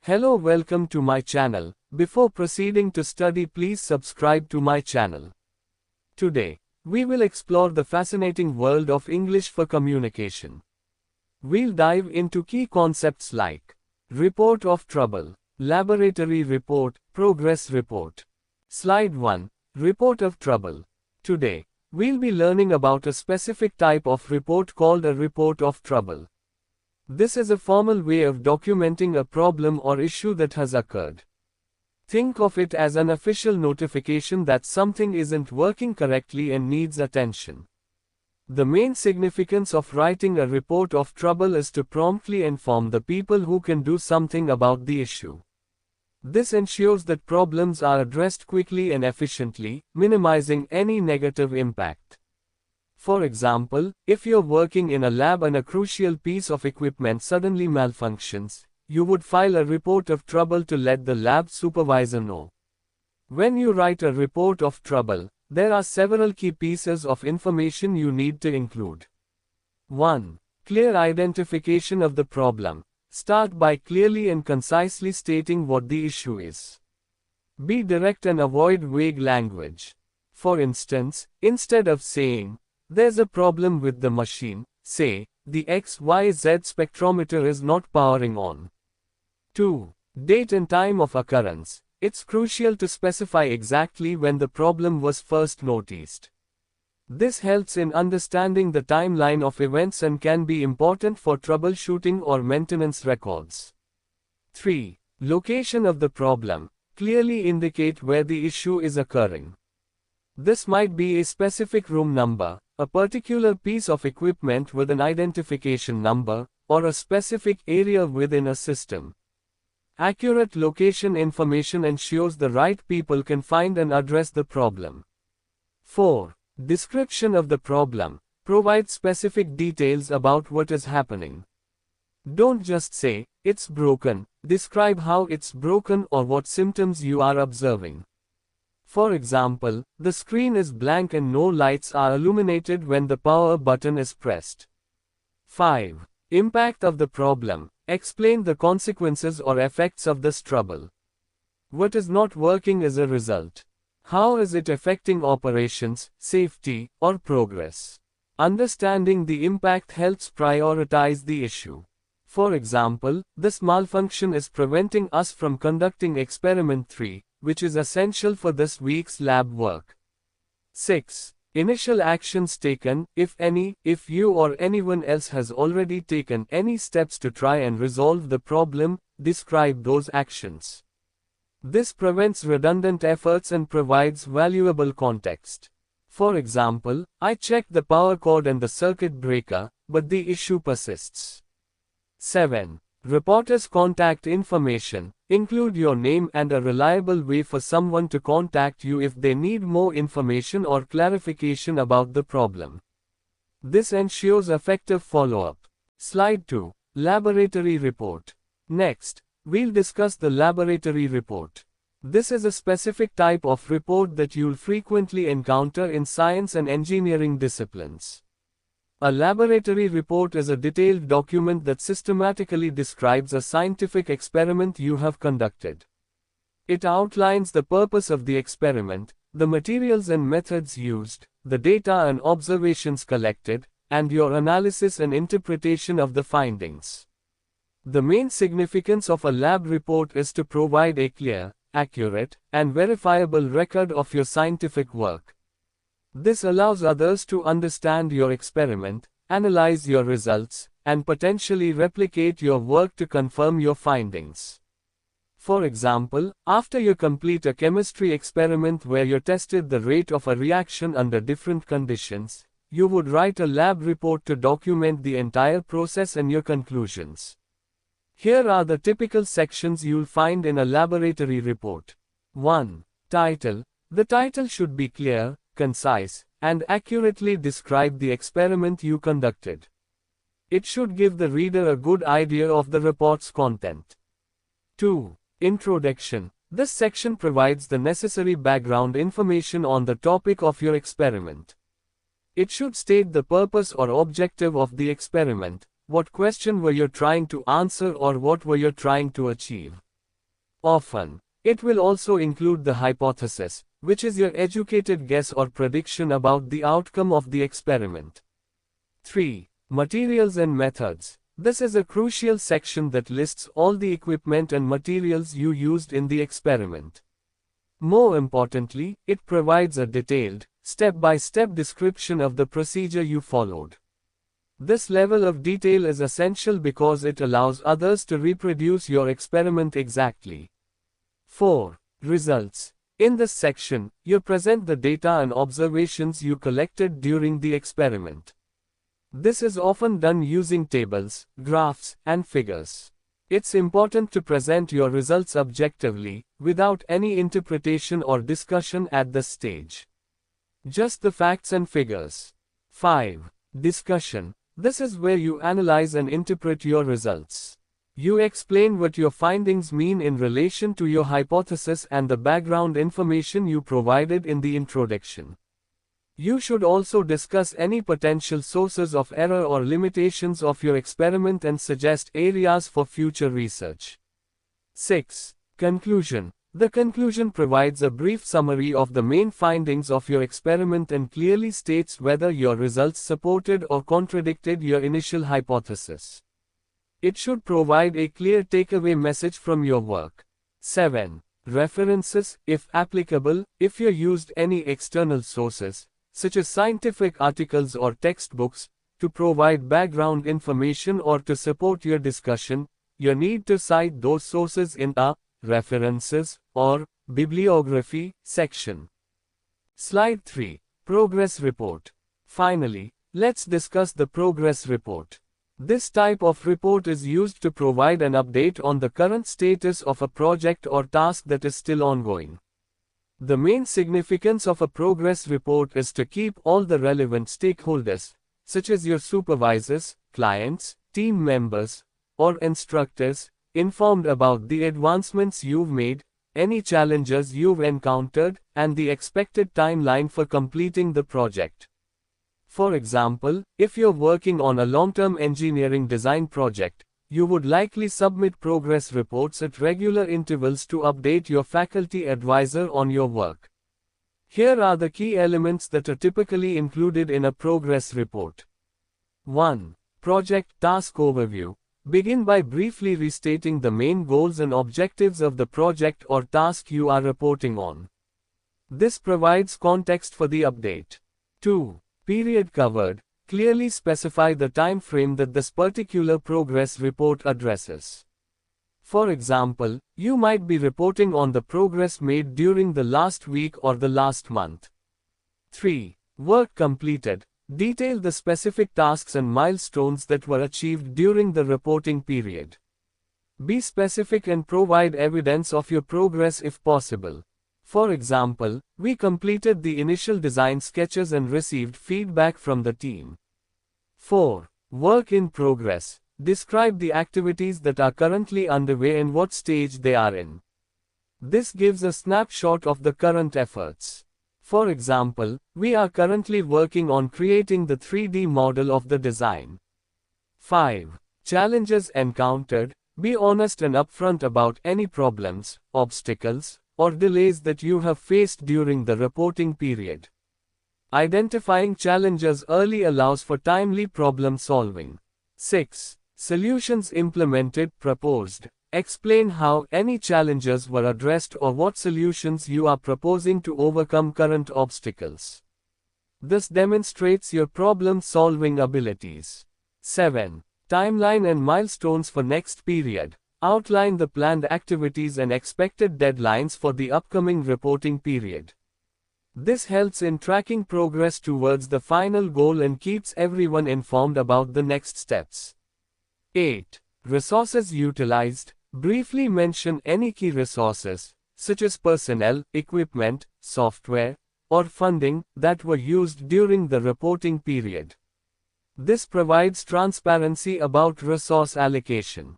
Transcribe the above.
Hello, welcome to my channel. Before proceeding to study, please subscribe to my channel. Today, we will explore the fascinating world of English for communication. We'll dive into key concepts like report of trouble, laboratory report, progress report. Slide 1. Report of trouble. Today, we'll be learning about a specific type of report called a report of trouble. This is a formal way of documenting a problem or issue that has occurred. Think of it as an official notification that something isn't working correctly and needs attention. The main significance of writing a report of trouble is to promptly inform the people who can do something about the issue. This ensures that problems are addressed quickly and efficiently, minimizing any negative impact. For example, if you're working in a lab and a crucial piece of equipment suddenly malfunctions, you would file a report of trouble to let the lab supervisor know. When you write a report of trouble, there are several key pieces of information you need to include. 1. Clear identification of the problem. Start by clearly and concisely stating what the issue is. Be direct and avoid vague language. For instance, instead of saying, "There's a problem with the machine," say, "The XYZ spectrometer is not powering on." 2. Date and time of occurrence. It's crucial to specify exactly when the problem was first noticed. This helps in understanding the timeline of events and can be important for troubleshooting or maintenance records. 3. Location of the problem. Clearly indicate where the issue is occurring. This might be a specific room number, a particular piece of equipment with an identification number, or a specific area within a system. Accurate location information ensures the right people can find and address the problem. 4. Description of the problem. Provide specific details about what is happening. Don't just say, "It's broken." Describe how it's broken or what symptoms you are observing. For example, the screen is blank and no lights are illuminated when the power button is pressed. 5. Impact of the problem. Explain the consequences or effects of this trouble. What is not working as a result? How is it affecting operations, safety, or progress? Understanding the impact helps prioritize the issue. For example, this malfunction is preventing us from conducting experiment 3, which is essential for this week's lab work. 6. Initial actions taken, if any, if you or anyone else has already taken any steps to try and resolve the problem, describe those actions. This prevents redundant efforts and provides valuable context. For example, I checked the power cord and the circuit breaker, but the issue persists. 7. Reporter's contact information. Include your name and a reliable way for someone to contact you if they need more information or clarification about the problem. This ensures effective follow-up. Slide 2. Laboratory report. Next, we'll discuss the laboratory report. This is a specific type of report that you'll frequently encounter in science and engineering disciplines. A laboratory report is a detailed document that systematically describes a scientific experiment you have conducted. It outlines the purpose of the experiment, the materials and methods used, the data and observations collected, and your analysis and interpretation of the findings. The main significance of a lab report is to provide a clear, accurate, and verifiable record of your scientific work. This allows others to understand your experiment, analyze your results, and potentially replicate your work to confirm your findings. For example, after you complete a chemistry experiment where you tested the rate of a reaction under different conditions, you would write a lab report to document the entire process and your conclusions. Here are the typical sections you'll find in a laboratory report. 1. Title. The title should be clear, concise, and accurately describe the experiment you conducted. It should give the reader a good idea of the report's content. 2. Introduction. This section provides the necessary background information on the topic of your experiment. It should state the purpose or objective of the experiment, what question were you trying to answer or what were you trying to achieve. Often, it will also include the hypothesis, which is your educated guess or prediction about the outcome of the experiment. 3. Materials and methods. This is a crucial section that lists all the equipment and materials you used in the experiment. More importantly, it provides a detailed, step-by-step description of the procedure you followed. This level of detail is essential because it allows others to reproduce your experiment exactly. 4. Results. In this section, you present the data and observations you collected during the experiment. This is often done using tables, graphs, and figures. It's important to present your results objectively, without any interpretation or discussion at this stage. Just the facts and figures. 5. Discussion. This is where you analyze and interpret your results. You explain what your findings mean in relation to your hypothesis and the background information you provided in the introduction. You should also discuss any potential sources of error or limitations of your experiment and suggest areas for future research. 6. Conclusion. The conclusion provides a brief summary of the main findings of your experiment and clearly states whether your results supported or contradicted your initial hypothesis. It should provide a clear takeaway message from your work. 7. References, if applicable, if you used any external sources, such as scientific articles or textbooks, to provide background information or to support your discussion, you need to cite those sources in a References or Bibliography section. Slide 3. Progress Report. Finally, let's discuss the progress report. This type of report is used to provide an update on the current status of a project or task that is still ongoing. The main significance of a progress report is to keep all the relevant stakeholders, such as your supervisors, clients, team members, or instructors, informed about the advancements you've made, any challenges you've encountered, and the expected timeline for completing the project. For example, if you're working on a long-term engineering design project, you would likely submit progress reports at regular intervals to update your faculty advisor on your work. Here are the key elements that are typically included in a progress report. 1. Project Task Overview. Begin by briefly restating the main goals and objectives of the project or task you are reporting on. This provides context for the update. 2. Period covered. Clearly specify the time frame that this particular progress report addresses. For example, you might be reporting on the progress made during the last week or the last month. 3. Work completed. Detail the specific tasks and milestones that were achieved during the reporting period. Be specific and provide evidence of your progress if possible. For example, we completed the initial design sketches and received feedback from the team. 4. Work in progress. Describe the activities that are currently underway and what stage they are in. This gives a snapshot of the current efforts. For example, we are currently working on creating the 3D model of the design. 5. Challenges encountered. Be honest and upfront about any problems, obstacles, or delays that you have faced during the reporting period. Identifying challenges early allows for timely problem solving. 6. Solutions implemented, proposed. Explain how any challenges were addressed or what solutions you are proposing to overcome current obstacles. This demonstrates your problem-solving abilities. 7. Timeline and milestones for next period. Outline the planned activities and expected deadlines for the upcoming reporting period. This helps in tracking progress towards the final goal and keeps everyone informed about the next steps. 8. Resources utilized. Briefly mention any key resources, such as personnel, equipment, software, or funding, that were used during the reporting period. This provides transparency about resource allocation.